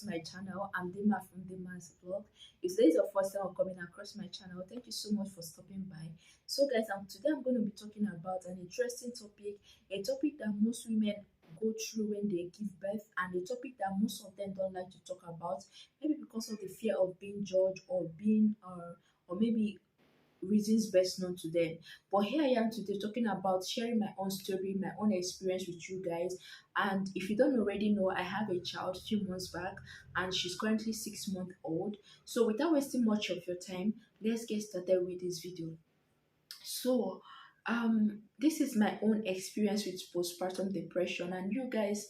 to my channel. I'm Dima from Dima's vlog. If this is your first time coming across my channel, thank you so much for stopping by. So guys, today I'm going to be talking about an interesting topic, a topic that most women go through when they give birth, and a topic that most of them don't like to talk about, maybe because of the fear of being judged or being or maybe reasons best known to them. But here I am today talking about sharing my own story, my own experience with you guys. And if you don't already know, I have a child 2 months back, and she's currently 6 months old. So without wasting much of your time, let's get started with this video. So this is my own experience with postpartum depression, and you guys,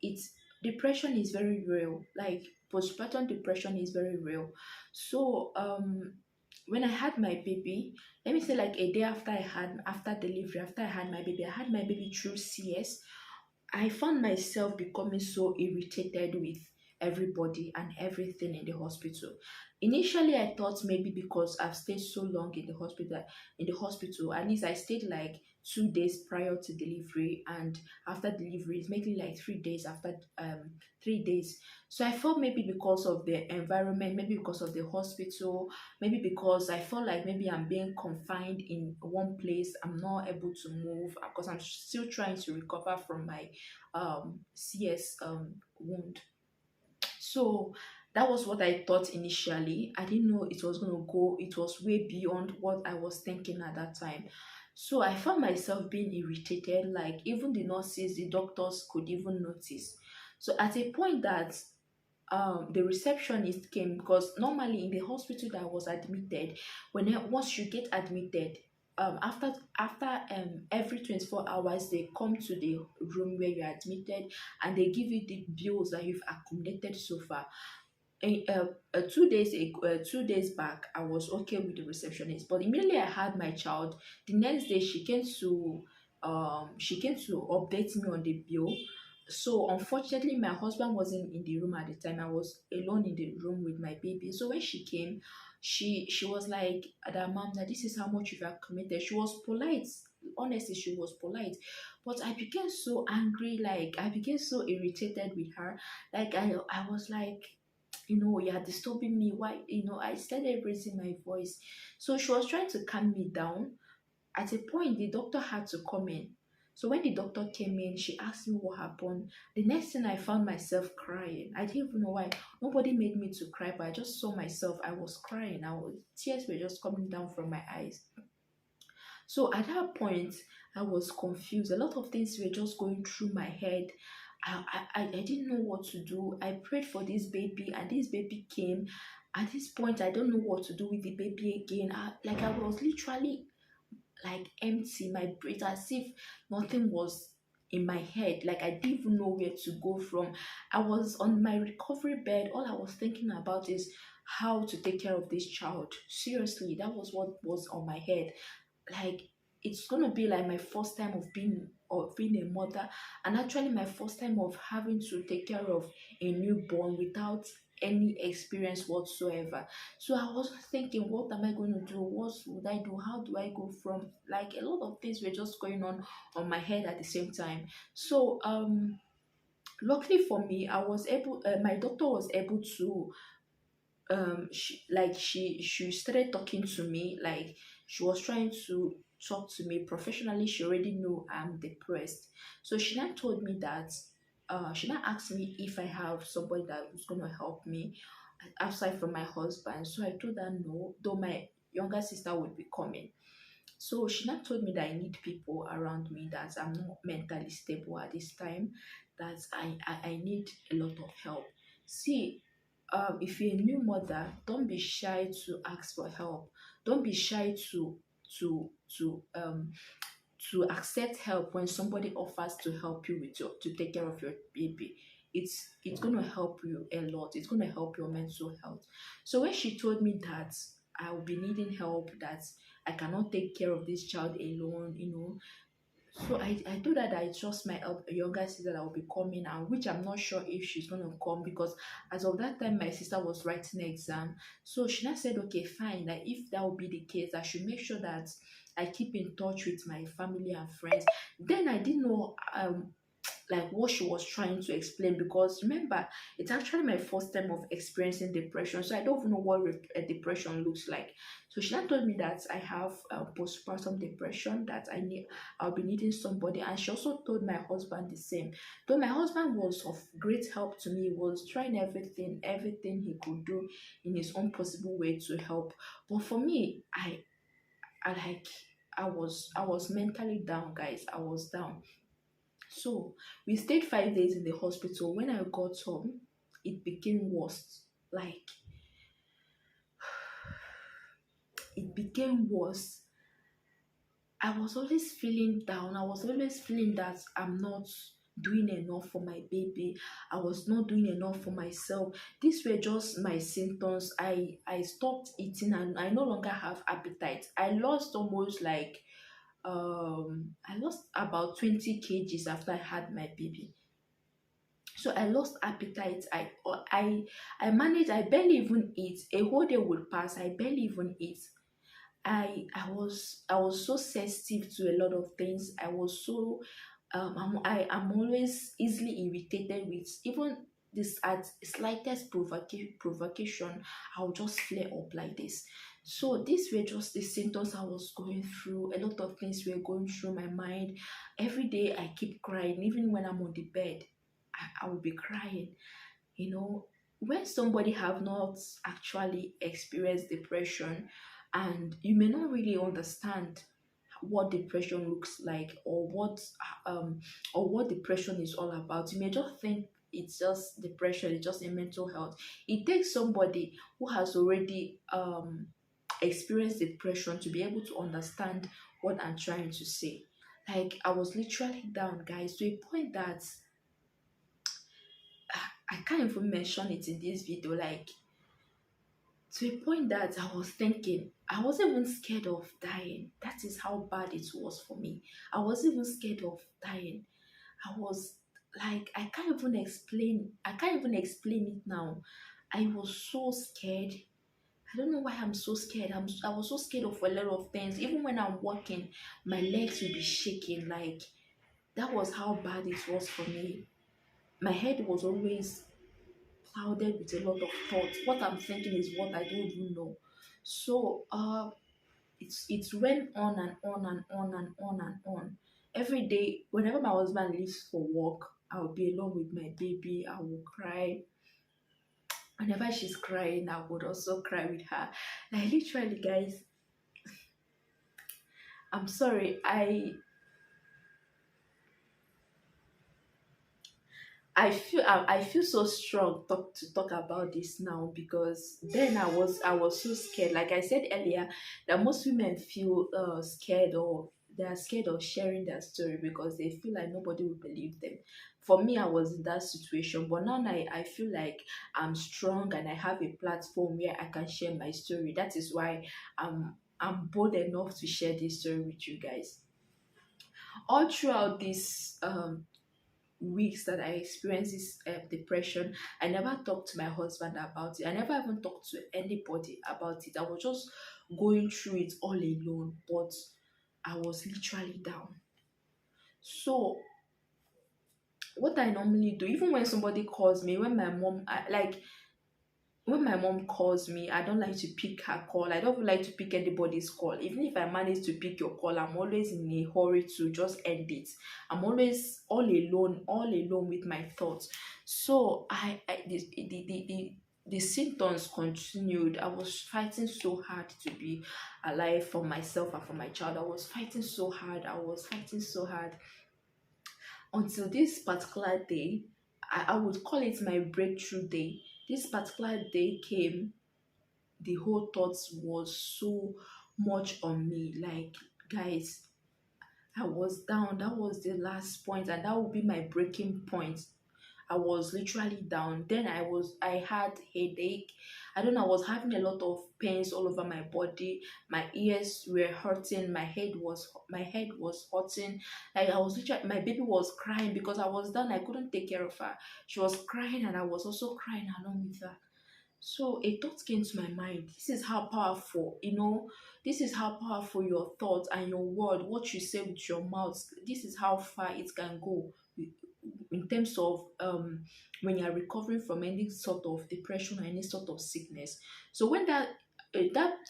it's depression is very real. Like postpartum depression is very real. So when I had my baby, let me say like a day after after delivery, after I had my baby through CS. I found myself becoming so irritated with everybody and everything in the hospital. Initially, I thought maybe because I've stayed so long in the hospital, at least I stayed like 2 days prior to delivery, and after delivery, it's making like 3 days after 3 days. So I thought maybe because of the environment, maybe because of the hospital, maybe because I felt like maybe I'm being confined in one place, I'm not able to move because I'm still trying to recover from my CS wound. So that was what I thought initially. I didn't know it was going to go, it was way beyond what I was thinking at that time. So I found myself being irritated, like even the nurses, the doctors could even notice. So at a point that the receptionist came, because normally in the hospital that I was admitted, once you get admitted, after every 24 hours they come to the room where you're admitted, and they give you the bills that you've accumulated so far. 2 days back, I was okay with the receptionist, but immediately I had my child. The next day, she came to update me on the bill. So unfortunately, my husband wasn't in the room at the time. I was alone in the room with my baby. So when she came, she was like, "That mom, that this is how much you've accumulated." She was polite. Honestly, she was polite, but I became so angry. Like I became so irritated with her. Like I was like, you're disturbing me. Why? I started raising my voice. So she was trying to calm me down. At a point, the doctor had to come in. So when the doctor came in, she asked me what happened. The next thing, I found myself crying. I didn't even know why. Nobody made me to cry, but I just saw myself. I was crying. Tears were just coming down from my eyes. So at that point, I was confused. A lot of things were just going through my head. I didn't know what to do. I prayed for this baby, and this baby came. At this point, I don't know what to do with the baby again. I was literally like empty, my brain, as if nothing was in my head. Like I didn't even know where to go from. I was on my recovery bed. All I was thinking about is how to take care of this child. Seriously, that was what was on my head. Like it's gonna be like my first time of being a mother, and actually my first time of having to take care of a newborn without any experience whatsoever. So I was thinking, what am I going to do? What would I do? How do I go from, like, a lot of things were just going on my head at the same time. So luckily for me, I was able my doctor was able to she started talking to me. Like she was trying to talk to me professionally. She already knew I'm depressed, so she now told me that she now asked me if I have somebody that was going to help me aside from my husband. So I told her no, though my younger sister would be coming. So she now told me that I need people around me, that I'm not mentally stable at this time, that I need a lot of help. See, if you're a new mother, don't be shy to ask for help. Don't be shy to to um to accept help when somebody offers to help you with to take care of your baby. It's gonna help you a lot. It's gonna help your mental health. So when she told me that I will be needing help, that I cannot take care of this child alone, so I told her that I trust my younger sister that will be coming, and which I'm not sure if she's going to come, because as of that time my sister was writing the exam. So she now said, okay, fine, that if that will be the case, I should make sure that I keep in touch with my family and friends. Then I didn't know like what she was trying to explain, because remember, it's actually my first time of experiencing depression, so I don't even know what depression looks like. So she now told me that I have postpartum depression, that I'll be needing somebody, and she also told my husband the same. Though my husband was of great help to me, he was trying everything he could do in his own possible way to help. But for me, I like I was mentally down, guys. I was down. So we stayed 5 days in the hospital. When I got home, it became worse. Like it became worse. I was always feeling down. I was always feeling that I'm not doing enough for my baby. I was not doing enough for myself. These were just my symptoms. I stopped eating and I no longer have appetite. I lost almost like I lost about 20 kgs after I had my baby. So I lost appetite. I managed. I barely even eat. A whole day would pass. I barely even eat. I was so sensitive to a lot of things. I was so I'm always easily irritated with even this at slightest provocation. I'll just flare up like this. So these were just the symptoms I was going through. A lot of things were going through my mind. Every day I keep crying, even when I'm on the bed. I will be crying. You know, when somebody have not actually experienced depression, and you may not really understand what depression looks like, um or what depression is all about, you may just think it's just depression, it's just a mental health. It takes somebody who has already experienced depression to be able to understand what I'm trying to say. Like I was literally down, guys, to a point that I can't even mention it in this video. Like to a point that I was thinking, I wasn't even scared of dying. That is how bad it was for me. I wasn't even scared of dying. I was like, I can't even explain it now. I was so scared. I don't know why I'm so scared. I was so scared of a lot of things. Even when I'm walking, my legs will be shaking. Like that was how bad it was for me. My head was always clouded with a lot of thoughts. What I'm thinking is what I don't even know. So it went on and on and on and on and on. Every day, whenever my husband leaves for work, I'll be alone with my baby. I will cry. Whenever she's crying, I would also cry with her. Like literally, guys, I'm sorry. I feel so strong to talk about this now, because then I was so scared. Like I said earlier, that most women feel scared, or they are scared of sharing their story because they feel like nobody will believe them. For me, I was in that situation, but now I feel like I'm strong and I have a platform where I can share my story. That is why I'm bold enough to share this story with you guys. All throughout this weeks that I experienced this depression, I never talked to my husband about it. I never even talked to anybody about it. I was just going through it all alone, but I was literally down. So, what I normally do, even when somebody calls me, when my mom calls me, I don't like to pick her call. I don't even like to pick anybody's call. Even if I manage to pick your call, I'm always in a hurry to just end it. I'm always all alone with my thoughts. So the symptoms continued. I was fighting so hard to be alive for myself and for my child. I was fighting so hard. I was fighting so hard until this particular day. I would call it my breakthrough day. This particular day came, the whole thoughts was so much on me. Like, guys, I was down. That was the last point, and that would be my breaking point. I was literally down. Then I had headache. I don't know, I was having a lot of pains all over my body. My ears were hurting. My head was hurting. Like I was literally, my baby was crying because I was down. I couldn't take care of her. She was crying and I was also crying along with her. So a thought came to my mind. This is how powerful, this is how powerful your thoughts and your word, what you say with your mouth, this is how far it can go in terms of when you're recovering from any sort of depression or any sort of sickness. So when that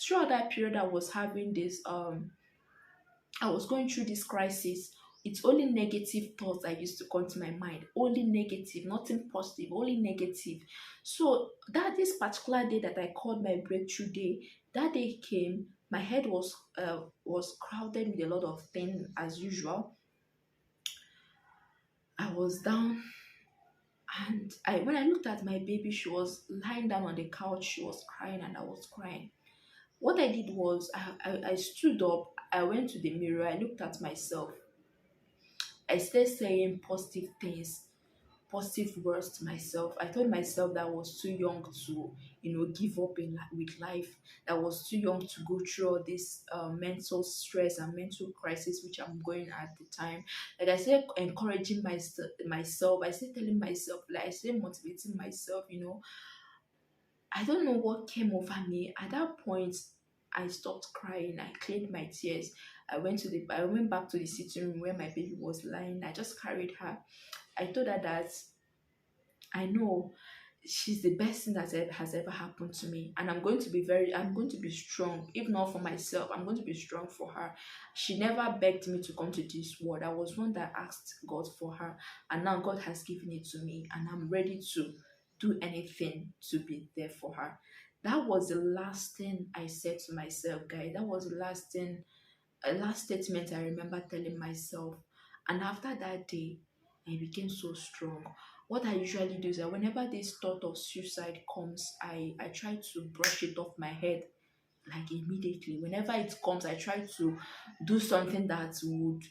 throughout that period I was having this I was going through this crisis, it's only negative thoughts I used to come to my mind. Only negative, nothing positive, only negative. So that this particular day that I called my breakthrough day, that day came, my head was crowded with a lot of things as usual. I was down, and I when I looked at my baby, she was lying down on the couch, she was crying, and I was crying. What I did was I stood up, I went to the mirror, I looked at myself, I started saying positive things, positive words to myself. I told myself that I was too young to, give up with life. That I was too young to go through all this mental stress and mental crisis which I'm going at the time. Like I started encouraging myself. I started telling myself, like I started motivating myself. I don't know what came over me at that point. I stopped crying. I cleared my tears. I went back to the sitting room where my baby was lying. I just carried her. I told her that I know she's the best thing that has ever happened to me, and I'm going to be strong. If not for myself, I'm going to be strong for her. She never begged me to come to this world. I was one that asked God for her, and now God has given it to me, and I'm ready to do anything to be there for her. That was the last thing I said to myself, guys. That was the last thing, a last statement I remember telling myself. And after that day, I became so strong. What I usually do is that whenever this thought of suicide comes, I try to brush it off my head like immediately. Whenever it comes, I try to do something that would,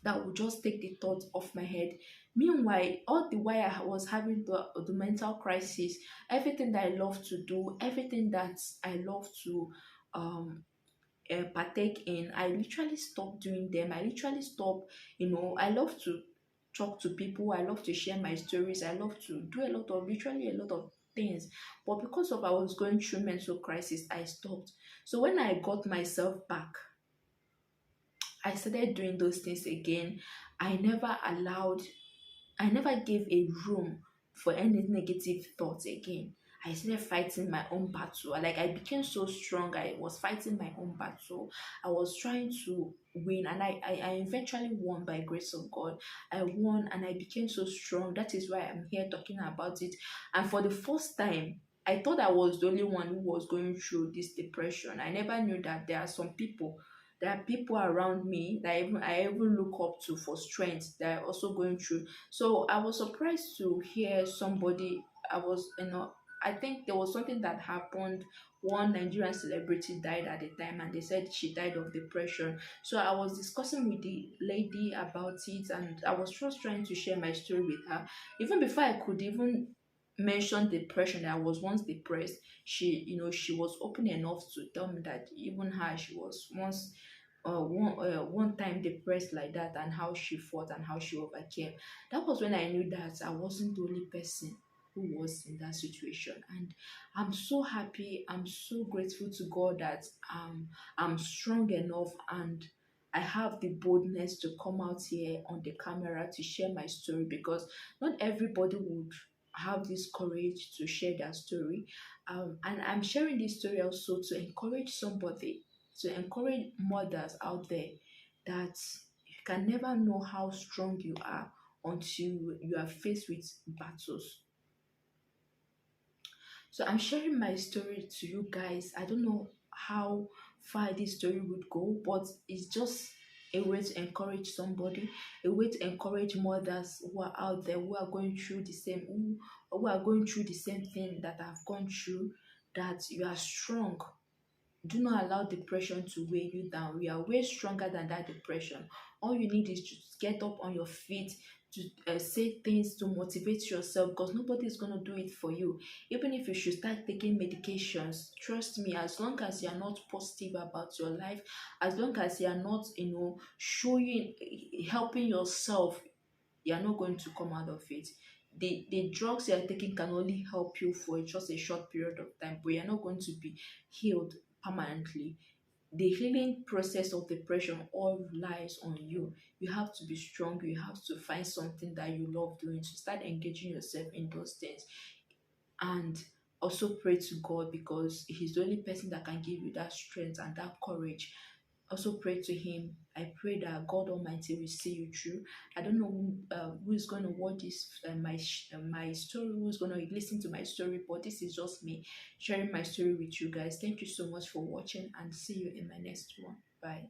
that would just take the thought off my head. Meanwhile, all the while I was having the mental crisis, everything that I love to do, everything that I love to um partake in, I literally stopped doing them. I literally stopped, I love to talk to people, I love to share my stories, I love to do literally a lot of things. But because of I was going through mental crisis, I stopped. So when I got myself back, I started doing those things again. I never allowed I never gave a room for any negative thoughts again. I started fighting my own battle. Like I became so strong. I was fighting my own battle. I was trying to win, and I eventually won by grace of God. I won and I became so strong. That is why I'm here talking about it. And for the first time, I thought I was the only one who was going through this depression. I never knew that there are people around me that I even look up to for strength that are also going through. So I was surprised to hear somebody. I think there was something that happened. One Nigerian celebrity died at the time, and they said she died of depression. So I was discussing with the lady about it, and I was just trying to share my story with her. Even before I could even mention depression, that I was once depressed, she was open enough to tell me that even her, she was once one time depressed like that, and how she fought and how she overcame. That was when I knew that I wasn't the only person who was in that situation. And I'm so happy, I'm so grateful to God that I'm strong enough, and I have the boldness to come out here on the camera to share my story, because not everybody would have this courage to share their story. And I'm sharing this story also to encourage somebody, to encourage mothers out there, that you can never know how strong you are until you are faced with battles. So I'm sharing my story to you guys. I don't know how far this story would go, but it's just a way to encourage somebody, a way to encourage mothers who are out there, who are going through the same, who are going through the same thing that I've gone through, that you are strong. Do not allow depression to weigh you down. We are way stronger than that depression. All you need is to get up on your feet, to say things to motivate yourself, because nobody is going to do it for you. Even if you should start taking medications, trust me, as long as you are not positive about your life, as long as you are not, showing, helping yourself, you are not going to come out of it. The drugs you are taking can only help you for just a short period of time, but you're not going to be healed permanently. the healing process of depression all relies on you. You have to be strong. You have to find something that you love doing to start engaging yourself in those things. And also pray to God, because He's the only person that can give you that strength and that courage. Also pray to Him. I pray that God Almighty will see you through. I don't know who is going to watch this my story, who is going to listen to my story, but this is just me sharing my story with you guys. Thank you so much for watching, and see you in my next one. Bye.